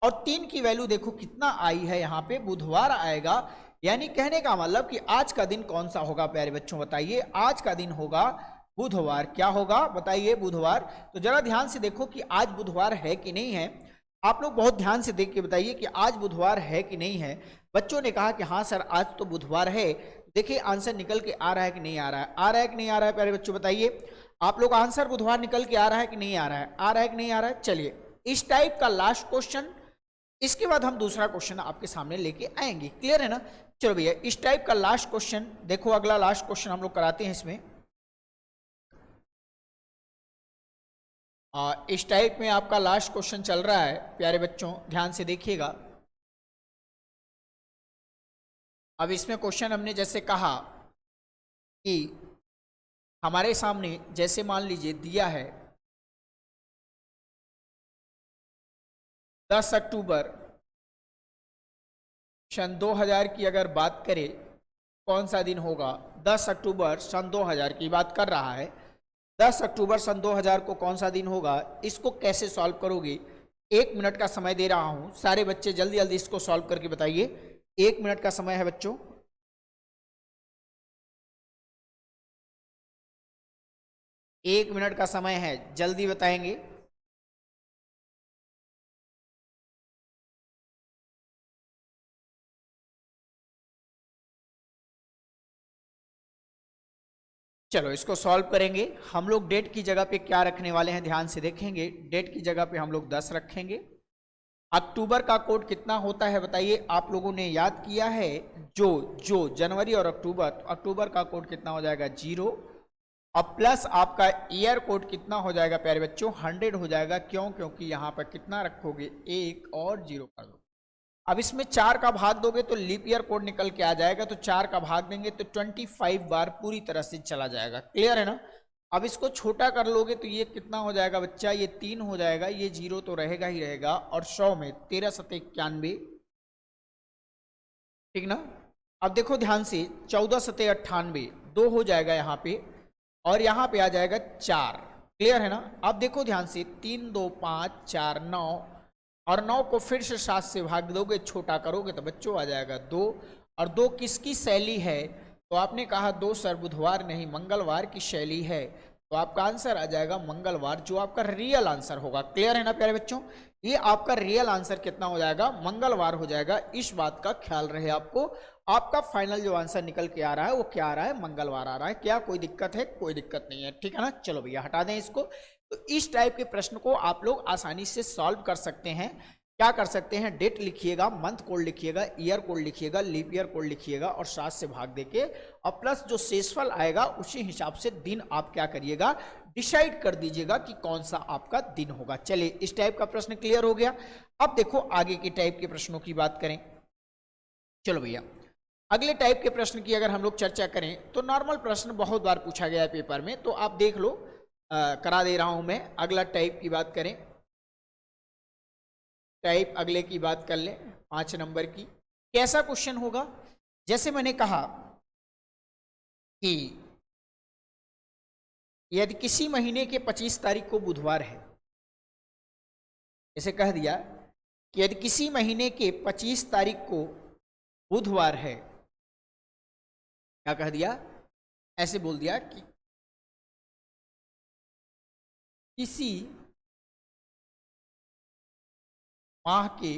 और 3 की वैल्यू देखो कितना आई है, यहाँ पे बुधवार आएगा। यानी कहने का मतलब कि आज का दिन कौन सा होगा प्यारे बच्चों बताइए? आज का दिन होगा बुधवार। क्या होगा बताइए? बुधवार। तो जरा ध्यान से देखो कि आज बुधवार है कि नहीं है। आप लोग बहुत ध्यान से देख के बताइए कि आज बुधवार है कि नहीं है। बच्चों ने कहा कि हाँ सर आज तो बुधवार है। देखिए आंसर निकल के आ रहा है कि नहीं आ रहा है? आ रहा है कि नहीं आ रहा है प्यारे बच्चों बताइए? आप लोग आंसर बुधवार निकल के आ रहा है कि नहीं आ रहा है? आ रहा है कि नहीं आ रहा है? चलिए इस टाइप का लास्ट क्वेश्चन, इसके बाद हम दूसरा क्वेश्चन आपके सामने लेके आएंगे। क्लियर है ना? चलो भैया इस टाइप का लास्ट क्वेश्चन देखो, अगला लास्ट क्वेश्चन हम लोग कराते हैं इसमें। इस टाइप में आपका लास्ट क्वेश्चन चल रहा है प्यारे बच्चों, ध्यान से देखिएगा। अब इसमें क्वेश्चन हमने जैसे कहा कि हमारे सामने जैसे मान लीजिए दिया है 10 अक्टूबर सन 2000 की अगर बात करें कौन सा दिन होगा। 10 अक्टूबर सन 2000 की बात कर रहा है। 10 अक्टूबर सन 2000 को कौन सा दिन होगा? इसको कैसे सॉल्व करोगे? 1 मिनट का समय दे रहा हूं, सारे बच्चे जल्दी जल्दी इसको सॉल्व करके बताइए। 1 मिनट का समय है बच्चों। एक मिनट का समय है, जल्दी बताएंगे। चलो इसको सॉल्व करेंगे। हम लोग डेट की जगह पे क्या रखने वाले हैं ध्यान से देखेंगे। डेट की जगह पे हम लोग 10 रखेंगे। अक्टूबर का कोड कितना होता है बताइए? आप लोगों ने याद किया है जो जनवरी और अक्टूबर, तो अक्टूबर का कोड कितना हो जाएगा? 0। और प्लस आपका ईयर कोड कितना हो जाएगा प्यारे बच्चों? 100 हो जाएगा। क्यों? क्योंकि यहाँ पर कितना रखोगे? 1 और 0 कर दो। अब इसमें 4 का भाग दोगे तो लीप ईयर कोड निकल के आ जाएगा, तो 4 का भाग देंगे तो 25 बार पूरी तरह से चला जाएगा। क्लियर है ना? अब इसको छोटा कर लोगे तो ये कितना हो जाएगा बच्चा? ये 3 हो जाएगा। ये 0 तो रहेगा ही रहेगा, और 100 में 13 सत्ते 91, ठीक ना? अब देखो ध्यान से, 14 सत्ते 98, 2 हो जाएगा यहाँ पे, और यहाँ पे आ जाएगा 4। क्लियर है ना? अब देखो ध्यान से, 3 2 5 4 9, और 9 को फिर से 7 से भाग दोगे, छोटा करोगे तो बच्चों आ जाएगा 2। और 2 किसकी शैली है? तो आपने कहा 2 सर बुधवार नहीं मंगलवार की शैली है, तो आपका आंसर आ जाएगा मंगलवार, जो आपका रियल आंसर होगा। क्लियर है ना प्यारे बच्चों? ये आपका रियल आंसर कितना हो जाएगा? मंगलवार हो जाएगा। इस बात का ख्याल रहे आपको। आपका फाइनल जो आंसर निकल के आ रहा है वो क्या आ रहा है? मंगलवार आ रहा है। क्या कोई दिक्कत है? कोई दिक्कत नहीं है, ठीक है ना? चलो भैया हटा दें इसको। तो इस टाइप के प्रश्न को आप लोग आसानी से सॉल्व कर सकते हैं। क्या कर सकते हैं? डेट लिखिएगा, मंथ कोड लिखिएगा, ईयर कोड लिखिएगा, लीप ईयर कोड लिखिएगा, और 7 से भाग देके, और प्लस जो शेषफल आएगा उसी हिसाब से दिन आप क्या करिएगा? डिसाइड कर दीजिएगा कि कौन सा आपका दिन होगा। चलिए इस टाइप का प्रश्न क्लियर हो गया। अब देखो आगे की टाइप के प्रश्नों की बात करें। चलो भैया अगले टाइप के प्रश्न की अगर हम लोग चर्चा करें तो नॉर्मल प्रश्न बहुत बार पूछा गया है पेपर में, तो आप देख लो, करा दे रहा हूं मैं। अगला टाइप की बात करें, टाइप अगले की बात कर लें, 5 नंबर की। कैसा क्वेश्चन होगा? जैसे मैंने कहा कि यदि किसी महीने के 25 तारीख को बुधवार है, जैसे कह दिया कि यदि किसी महीने के 25 तारीख को बुधवार है, क्या कह दिया? ऐसे बोल दिया कि किसी माह के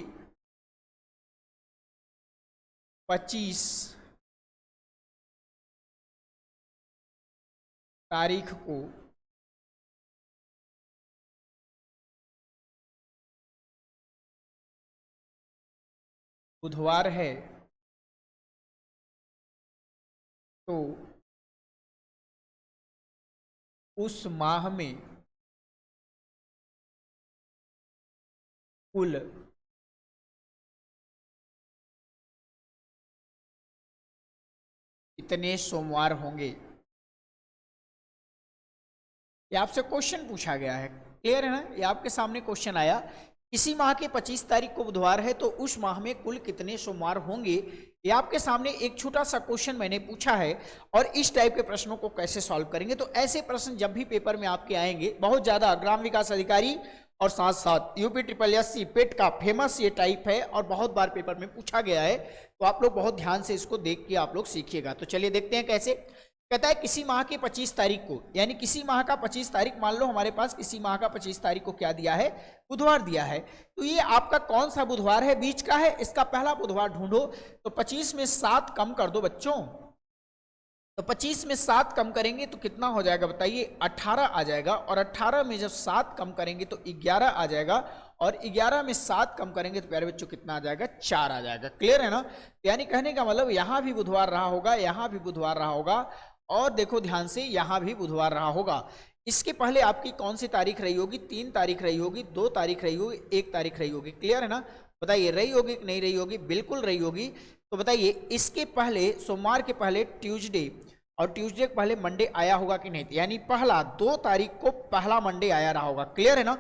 25 तारीख को बुधवार है, तो उस माह में कुल कितने सोमवार होंगे? ये आपसे क्वेश्चन पूछा गया है, क्लियर है ना? ये आपके सामने क्वेश्चन आया, किसी माह के 25 तारीख को बुधवार है तो उस माह में कुल कितने सोमवार होंगे। ये आपके सामने एक छोटा सा क्वेश्चन मैंने पूछा है, और इस टाइप के प्रश्नों को कैसे सॉल्व करेंगे। तो ऐसे प्रश्न जब भी पेपर में आपके आएंगे, बहुत ज्यादा ग्राम विकास अधिकारी और साथ साथ यूपी SSSC पेट का फेमस ये टाइप है और बहुत बार पेपर में पूछा गया है, तो आप लोग बहुत ध्यान से इसको देख के आप लोग सीखिएगा। तो चलिए देखते हैं कैसे। कहता है किसी माह की 25 तारीख को, यानी किसी माह का 25 तारीख, मान लो हमारे पास किसी माह का 25 तारीख को क्या दिया है? बुधवार दिया है। तो ये आपका कौन सा बुधवार है? बीच का है, इसका पहला बुधवार ढूंढो। तो 25 में 7 कम कर दो बच्चों, तो 25 में 7 कम करेंगे तो कितना हो जाएगा बताइए? 18 आ जाएगा। और 18 में जब 7 कम करेंगे तो 11 आ जाएगा, और 11 में 7 कम करेंगे तो प्यारे बच्चों कितना आ जाएगा? 4 आ जाएगा। क्लियर है ना? यानी कहने का मतलब यहाँ भी बुधवार रहा होगा, यहाँ भी बुधवार रहा होगा, और देखो ध्यान से यहाँ भी बुधवार रहा होगा। इसके पहले आपकी कौन सी तारीख रही होगी? 3 तारीख रही होगी, 2 तारीख रही होगी, 1 तारीख रही होगी। क्लियर है ना? बताइए रही होगी कि नहीं रही होगी? बिल्कुल रही होगी। तो बताइए इसके पहले, सोमवार के पहले ट्यूसडे, और ट्यूसडे के पहले मंडे आया होगा कि नहीं? यानी पहला 2 तारीख को पहला मंडे आया रहा होगा। क्लियर है ना?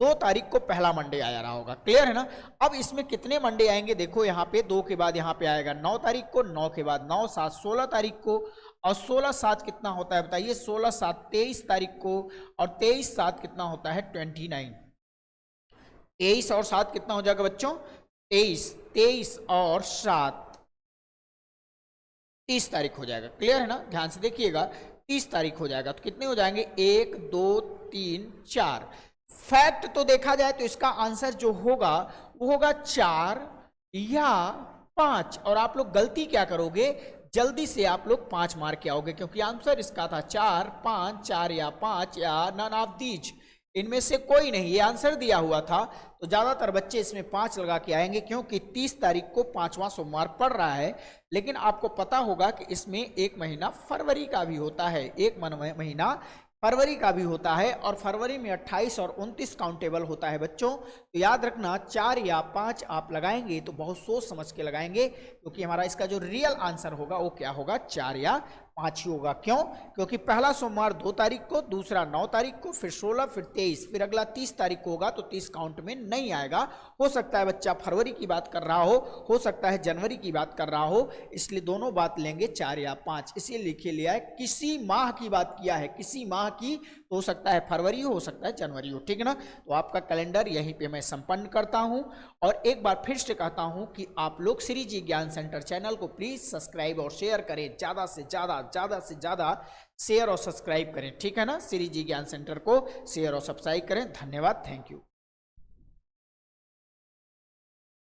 2 तारीख को पहला मंडे आया रहा होगा। क्लियर है ना? अब इसमें कितने मंडे आएंगे? देखो यहाँ पे 2 के बाद यहाँ पे आएगा 9 तारीख को, 9 के बाद 9 7 16 तारीख को, और 16 7 कितना होता है बताइए? 16 7 23 तारीख को, और 23 7 कितना होता है? 29। 23 और 7 कितना हो जाएगा बच्चों? 23। 23 और 7 30 तारीख हो जाएगा। क्लियर है ना? ध्यान से देखिएगा, 30 तारीख हो जाएगा। तो कितने हो जाएंगे? 1 2 3 4। फैक्ट तो देखा जाए तो इसका आंसर जो होगा वो होगा 4 या 5। और आप लोग गलती क्या करोगे? जल्दी से आप लोग 5 मार के आओगे, क्योंकि आंसर इसका था 4 5, 4 या 5, या नन ऑफ दीज, इनमें से कोई नहीं। ये आंसर दिया हुआ था, तो ज्यादातर बच्चे इसमें 5 लगा के आएंगे, क्योंकि 30 तारीख को 5वां सोमवार पड़ रहा है। लेकिन आपको पता होगा कि इसमें एक महीना फरवरी का भी होता है, एक महीना फरवरी का भी होता है, और फरवरी में 28 और 29 काउंटेबल होता है बच्चों। तो याद रखना 4 या 5 आप लगाएंगे तो बहुत सोच समझ के लगाएंगे, क्योंकि हमारा इसका जो रियल आंसर होगा वो क्या होगा? 4 या 5 ही होगा। क्यों? क्योंकि पहला सोमवार 2 तारीख को, दूसरा 9 तारीख को, फिर 16, फिर 23, फिर अगला 30 तारीख को होगा, तो 30 काउंट में नहीं आएगा। हो सकता है बच्चा फरवरी की बात कर रहा हो सकता है जनवरी की बात कर रहा हो, इसलिए दोनों बात लेंगे 4 या 5। इसीलिए लिखे लिया है, किसी माह की बात किया है, किसी माह की, तो हो सकता है फरवरी हो सकता है जनवरी हो। ठीक है ना? तो आपका कैलेंडर यहीं पे मैं संपन्न करता हूं, और एक बार फिर से कहता हूं कि आप लोग श्री जी ज्ञान सेंटर चैनल को प्लीज सब्सक्राइब और शेयर करें, ज्यादा से ज्यादा शेयर और सब्सक्राइब करें। ठीक है ना? श्री जी ज्ञान सेंटर को शेयर और सब्सक्राइब करें। धन्यवाद, थैंक यू।